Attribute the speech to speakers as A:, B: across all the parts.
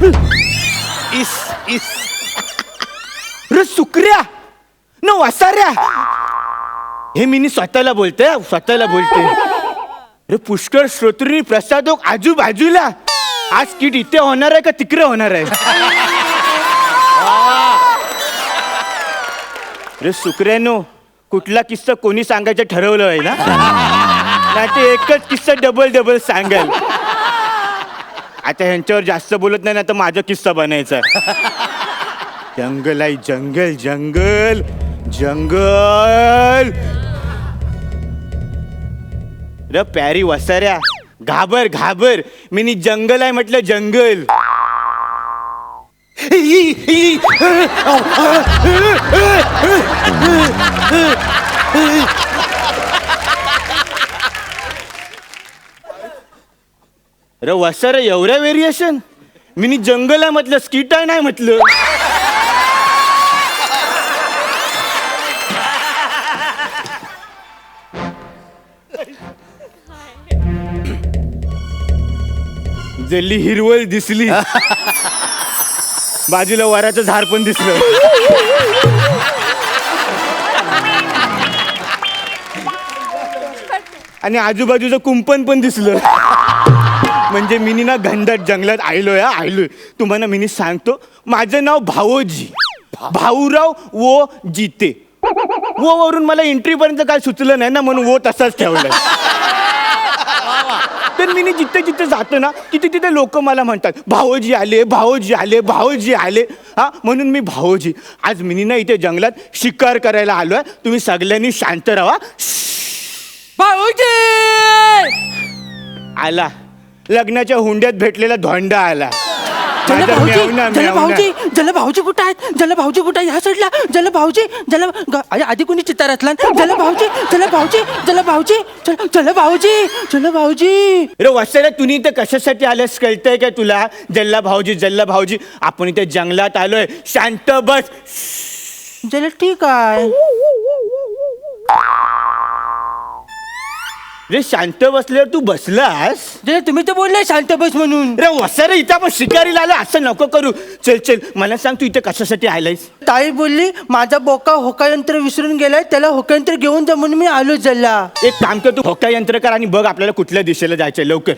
A: इस इस रे सुकऱ्या न वासाऱ्या हे मी स्वतःला बोलते रे पुष्कळ श्रोत्री प्रसादोक आजूबाजूला आज किट इथे होणार आहे का तिकडे होणार आहे रे सुकऱ्यानो कुठला किस्सा कोणी सांगायचं ठरवलं आहे ना नाही ते एकच किस्सा डबल सांगेल आता ह्यांच्यावर जास्त बोलत नाही ना तर माझा किस्सा बनायचा जंगल आहे जंगल जंगल जंगल र प्यारी वसाऱ्या घाबर घाबर मी जंगल आहे म्हटलं जंगल अरे वसार एवढ्या व्हेरिएशन मी जंगल आहे म्हटलं स्किट आहे नाही म्हटलं जल्ली हिरवळ दिसली बाजूला वराचं झाड पण दिसलं आणि आजूबाजूचं कुंपण पण दिसलं म्हणजे मिनी ना घनदाट जंगलात आयलोय तुम्हाला मिनी सांगतो माझं नाव भावोजी भाऊराव वो जिते वो वरून मला एंट्री पर्यंत काय सुचलं नाही ना म्हणून वो तसाच ठेवलाय तर मी जिथे जातो ना तिथे लोक मला म्हणतात भावोजी आले भावोजी आले भावोजी आले हा म्हणून मी भावोजी आज मिनी ना इथे जंगलात शिकार करायला आलोय तुम्ही सगळ्यांनी शांत राहा
B: भाऊजी
A: आला लग्नाच्या हुंड्यात भेटलेला धोंडा आला
B: जला भाऊजी कुठे आहेत जला भाऊजी कुठे ह्या साईडला जला भाऊजी आधी कोणी चित्ता रचला जला भाऊजी
A: रे वसायला तुम्ही इथे कशासाठी आल्यास कळतंय का तुला जल्ला भाऊजी आपण इथे जंगलात आलोय शांत बस
B: जला ठीक आहे
A: रे शांत बसल्यावर तू बसलास
B: जला तुम्ही तर बोलले शांत बस म्हणून
A: रे वसारे इथं आपण शिकारीला आलो असं नको करू चल मला सांग तू इथे कशासाठी आलायस
B: ताई बोलली माझा बोका होकायंत्र विसरून गेलाय त्याला होकायंत्र घेऊन जा म्हणून मी आलो जल्ला
A: एक काम कर तू होका यंत्र कर आणि बघ आपल्याला कुठल्या दिशेला जायचंय लवकर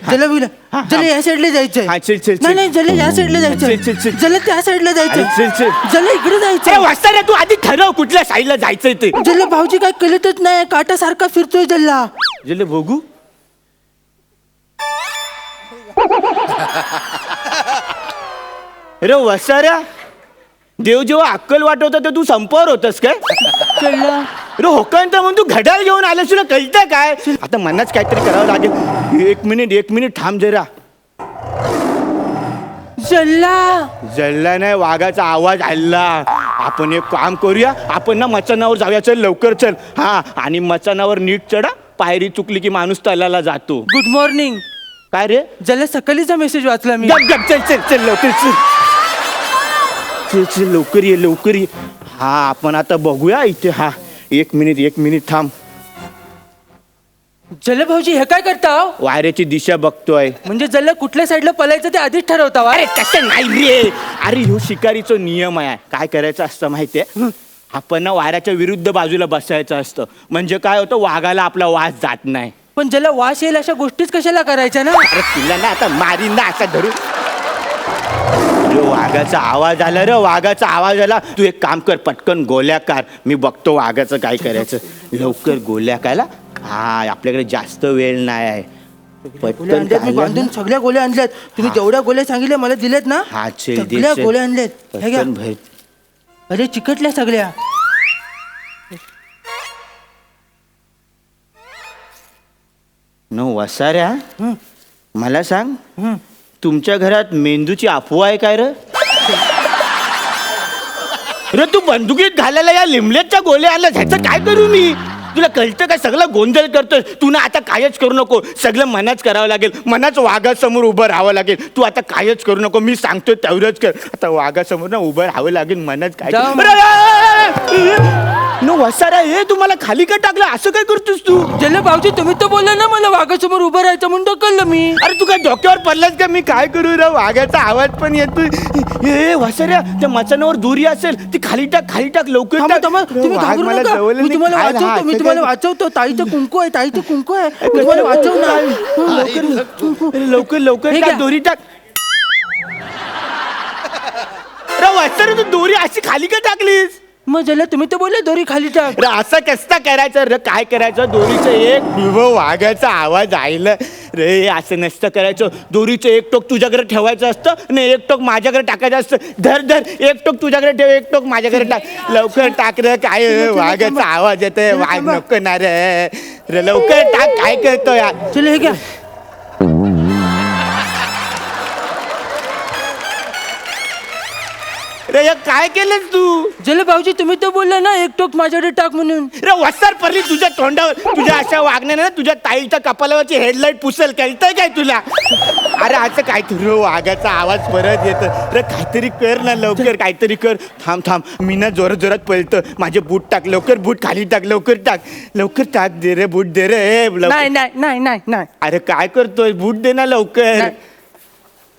B: जला या साईडला जायचंय
A: चल
B: नाही जला या साईडला जायचंय जला त्या साईडला जायचंय जला इकडे जायचंय
A: वसारे तू आधी ठरव कुठल्या साईडला जायचंय ते
B: जला भाऊजी काय कळतच नाही काटा सारखा फिरतोय जल्ला
A: जल्ले बघू अरे वसाऱ्या देव जेव्हा अक्कल वाटवता तर तू संपावर होतस काय अरे होकांत म्हणून तू घड्याळ घेऊन आलास तुला कळतं काय आता मनाच काहीतरी करावं लागेल एक मिनिट थांब जरा जल्ला नाही वाघाचा आवाज आला आपण एक काम करूया आपण ना मचानावर जाऊया चल लवकर चल हा आणि मचानावर नीट चढा पायरी चुकली की माणूस तलाला जातो
B: गुड मॉर्निंग
A: काय रे
B: जला सकाळीचा मेसेज वाचला मी
A: चल लवकर चल लवकर ये हा आपण आता बघूया इथे हा एक मिनिट थांब
B: जला भाऊजी हे काय करता
A: वाऱ्याची दिशा बघतोय
B: म्हणजे जला कुठल्या साईडला पलायचं ते आधीच ठरवता
A: अरे तसं नाही रे अरे ह्यो शिकारीचा नियम आहे काय करायचं असतं माहितीये आपण ना वाऱ्याच्या विरुद्ध बाजूला बसायचं असतं म्हणजे काय होतं वाघाला आपला वास जात नाही
B: पण ज्याला वास येईल अशा गोष्टीच कशाला करायच्या ना
A: अरे तिला ना आता मारीन ना असा धरून वाघाचा आवाज आला तू एक काम कर पटकन गोल्या कार मी बघतो वाघाचं काय करायचं लवकर गोल्या कायला हा आपल्याकडे जास्त वेळ नाही आहे
B: मी बांधून सगळ्या गोळ्या आणल्यात तुम्ही जेवढ्या गोळ्या सांगितल्या मला दिल्यात ना
A: हा
B: सगळ्या गोळ्या आणल्यात अरे चिकटल्या सगळ्या
A: न वसाऱ्या मला सांग तुमच्या घरात मेंदूची अफवा आहे काय रे तू बंदुकीत घालायला या लिमलेटच्या गोळ्या आणल्या ह्याचं काय करू मी तुला कळतं काय सगळं गोंधळ करतोय तू ना आता कायच करू नको सगळं मनाच करावं लागेल मनाच वाघासमोर उभं राहावं लागेल तू आता कायच करू नको मी सांगतोय तेवढंच कर आता वाघासमोर ना उभं राहावं लागेल मनाच काय नो वसारा हे तुम्हाला खाली का टाकलं असं काय करतोस तू
B: जल्ला भाऊजी तुम्ही तर बोलला ना मला वाघासमोर उभं राहायचं म्हणून ढकललं मी.
A: अरे तू काय डोक्यावर पडलास का मी काय करू राव वाघाचा आवाज पण येतोय ए वसाऱ्या त्या मचानावर दोरी असेल ती खाली टाक लवकर
B: थांबा,
A: टाक.
B: थांबा, तुम्ही
A: वाघ
B: घाबरू
A: मला
B: नका.
A: जवळ
B: मी तुम्हाला
A: नाही.
B: वाचवतो मी
A: असं
B: तुम्हाला
A: काय?
B: वाचवतो. ताईचं कुंकू आहे मी तुम्हाला वाचव ना.
A: लवकर
B: हे
A: टाक
B: घ्या.
A: दोरी टाक राव वसाऱ्या तू दोरी अशी खाली का टाकलीस
B: मग जल्ला तुम्ही तर बोलले दोरी खाली टाक.
A: रे असं कसं करायचं रे काय करायचं दोरीचं एक वाघाचा आवाज आयला रे असं नसतं करायचं दोरीचं एक टोक तुझ्याकडे ठेवायचं असतं आणि एक टोक माझ्याकडे टाकायचं असतं धर एक टोक तुझ्याकडे ठेव एक टोक माझ्याकडे टाक लवकर टाक रे काय वाघाचा आवाज येतोय वाघ नको ना रे लवकर टाक काय करतो यार
B: चल हे घ्या.
A: रे हे काय केलंस तू
B: जल्ला भाऊजी तुम्ही तर बोलला ना एक टोक माझ्याकडे टाक म्हणून.
A: रे वस्तार पडली तुझ्या तोंडावर तुझ्या अशा वागण्याने ना तुझ्या ताईच्या कपालावरची हेडलाईट पुसेल कळतंय काय तुला अरे असं काय तू वाघाचा आवाज परत येतो रे काहीतरी कर ना लवकर काहीतरी कर थांब मी ना जोरात पळतं माझे बूट टाक लवकर बूट खाली टाक लवकर टाक दे रे बूट दे रे लवकर.
B: नाही
A: अरे काय करतोय बूट दे ना लवकर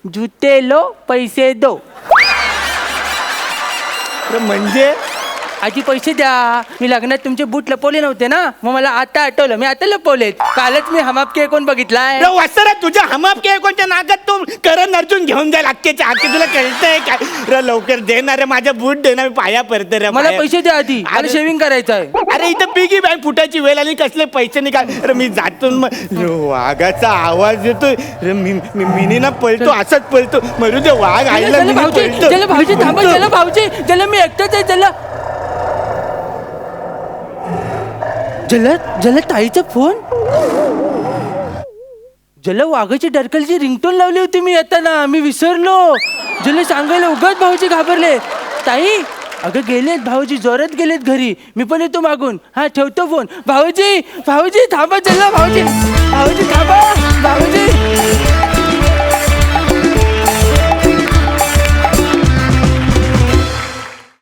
B: जूते लो पैसे दो.
A: रे म्हणजे
B: आधी पैसे द्या मी लग्नात तुमचे बूट लपवले नव्हते ना मग मला आता आठवलं मी आता लपवलेत कालच मी हमापके कोण बघितलाय.
A: रे वसरा तुझ्या हमापके कोणत्या नागात तू करण अर्जुन घेऊन जाईल अख्खेच्या अख्खे तुला कळतंय काय रे लवकर दे ना रे माझ्या बूट दे ना मी पाया पडते रे
B: मला
A: पाया.
B: पैसे द्या आधी मला
A: अरे-
B: शेविंग करायचं आहे.
A: अरे इथं पिगी बँक फुटायची वेळ आली कसले पैसे निघाल अरे मी जातो न मग रे, वाघाचा आवाज येतोय रे मी ना पळतो असाच पळतो मरू दे वाघ आईला
B: चला भाऊजी चला भाऊजी थांबा चला भाऊजी चला मी एकटाच आहे चला. जला ताईचा फोन जला वाघाची डरकलची रिंगटोन लावली होती मी येताना मी विसरलो जला सांगायला उगाच भाऊजी घाबरले. ताई अगं गेलेत भाऊजी जोरात गेलेत घरी मी पण येतो मागून हा ठेवतो फोन भाऊजी थांबा चला भाऊजी थांबा